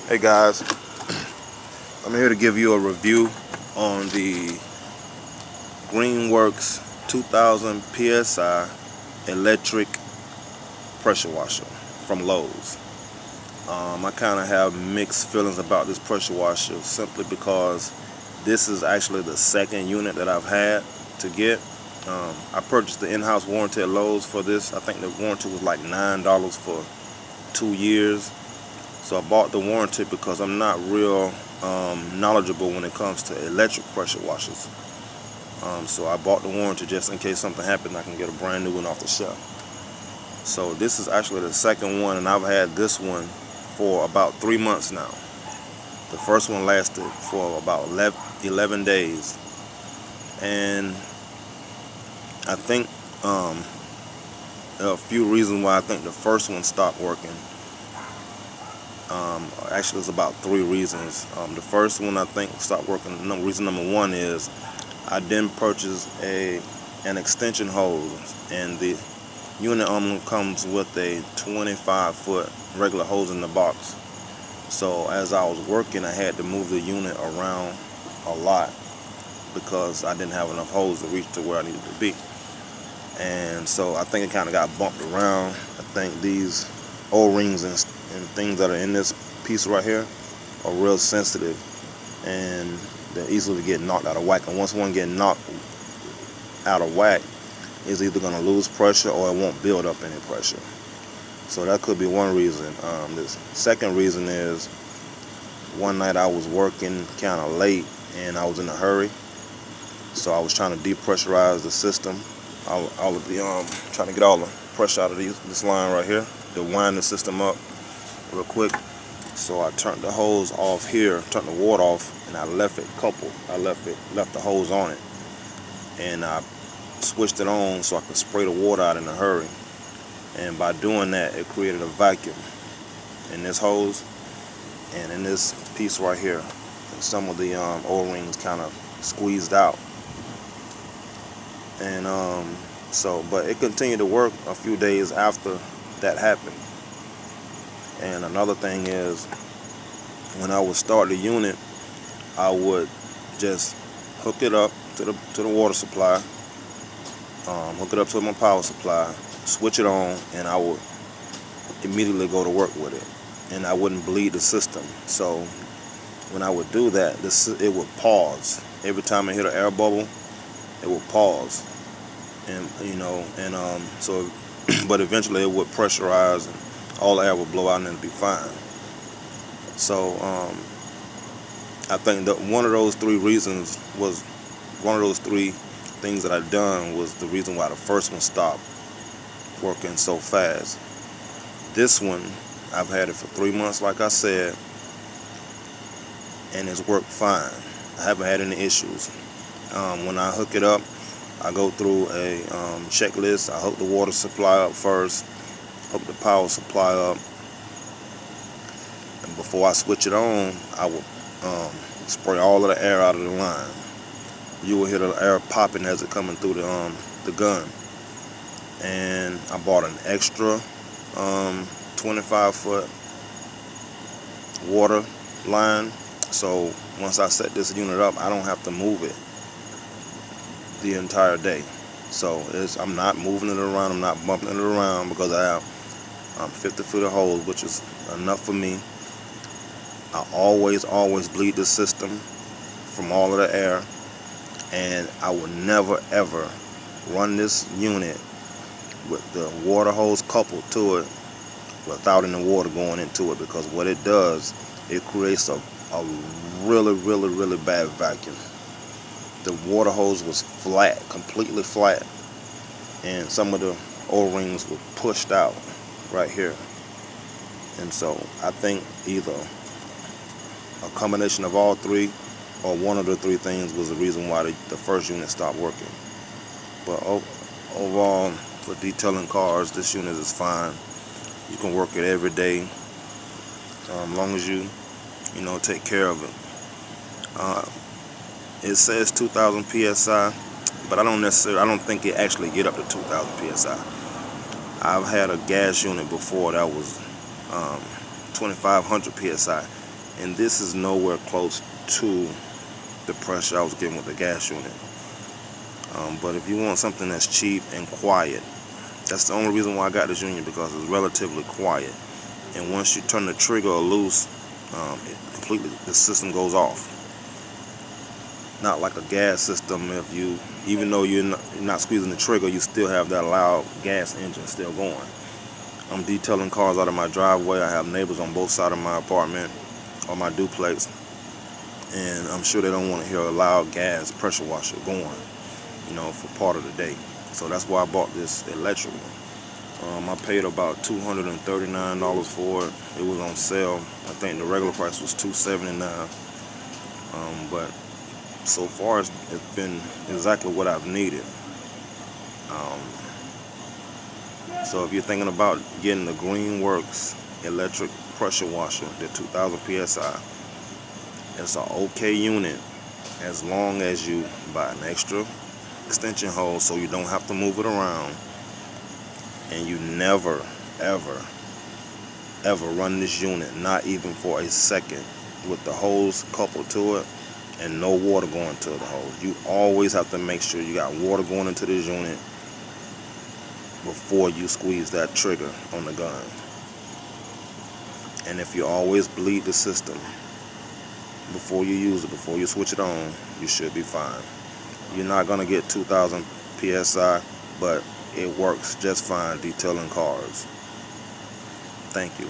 Hey guys, I'm here to give you a review on the Greenworks 2000 PSI electric pressure washer from Lowe's. I kind of have mixed feelings about this pressure washer simply because this is actually the second unit that I've had to get. I purchased the in-house warranty at Lowe's for this. I think the warranty was like $9 for 2 years. So I bought the warranty because I'm not real knowledgeable when it comes to electric pressure washers. So I bought the warranty just in case something happened, I can get a brand new one off the shelf. So this is actually the second one, and I've had this one for about 3 months now. The first one lasted for about 11 days. And I think there are a few reasons why I think the first one stopped working. Actually, it's about 3 reasons. The first one I think stopped working. Reason number 1 is I didn't purchase an extension hose, and the unit comes with a 25-foot regular hose in the box. So as I was working, I had to move the unit around a lot because I didn't have enough hose to reach to where I needed to be. And so I think it kind of got bumped around. I think these O-rings and things that are in this piece right here are real sensitive, and they're easily to get knocked out of whack. And once one gets knocked out of whack, it's either going to lose pressure or it won't build up any pressure. So that could be one reason. The second reason is one night I was working kind of late and I was in a hurry, so I was trying to depressurize the system. I was trying to get all the pressure out of this line right here to wind the system up real quick. So I turned the hose off here, turned the water off, and I left it coupled. I left the hose on it, and I switched it on so I could spray the water out in a hurry. And by doing that, it created a vacuum in this hose and in this piece right here. And some of the O-rings kind of squeezed out. And but it continued to work a few days after that happened. And another thing is, when I would start the unit, I would just hook it up to the water supply, hook it up to my power supply, switch it on, and I would immediately go to work with it, and I wouldn't bleed the system. So when I would do that, it would pause every time I hit an air bubble. It would pause, and so but eventually it would pressurize and all the air would blow out and it'd be fine. So I think that one of those 3 things that I done was the reason why the first one stopped working so fast. This one, I've had it for 3 months, like I said, and it's worked fine. I haven't had any issues. When I hook it up, I go through a checklist. I hook the water supply up first, hook the power supply up, and before I switch it on, I will spray all of the air out of the line. You will hear the air popping as it coming through the gun. And I bought an extra 25-foot water line, so once I set this unit up, I don't have to move it the entire day. So I'm not moving it around, I'm not bumping it around, because I have 50 foot of hose, which is enough for me. I always bleed the system from all of the air, and I will never ever run this unit with the water hose coupled to it without any water going into it, because what it does, it creates a really bad vacuum. The water hose was flat, completely flat, and some of the O-rings were pushed out right here. And so I think either a combination of all 3 or one of the 3 things was the reason why the first unit stopped working. But overall, for detailing cars, this unit is fine. You can work it every day, as long as you take care of it. It says 2,000 psi, but I don't think it actually get up to 2,000 psi. I've had a gas unit before that was 2,500 psi, and this is nowhere close to the pressure I was getting with the gas unit. But if you want something that's cheap and quiet, that's the only reason why I got this unit, because it's relatively quiet. And once you turn the trigger loose, the system goes off. Not like a gas system. Even though you're not squeezing the trigger, you still have that loud gas engine still going. I'm detailing cars out of my driveway. I have neighbors on both sides of my apartment or my duplex, and I'm sure they don't want to hear a loud gas pressure washer going, for part of the day. So that's why I bought this electric one. I paid about $239 for it. It was on sale. I think the regular price was $279. But so far it's been exactly what I've needed. So if you're thinking about getting the Greenworks electric pressure washer, the 2000 PSI, it's an okay unit as long as you buy an extra extension hose so you don't have to move it around, and you never ever run this unit, not even for a second, with the hose coupled to it and no water going to the hose. You always have to make sure you got water going into this unit before you squeeze that trigger on the gun. And if you always bleed the system before you use it, before you switch it on, you should be fine. You're not gonna get 2000 PSI, but it works just fine detailing cars. Thank you.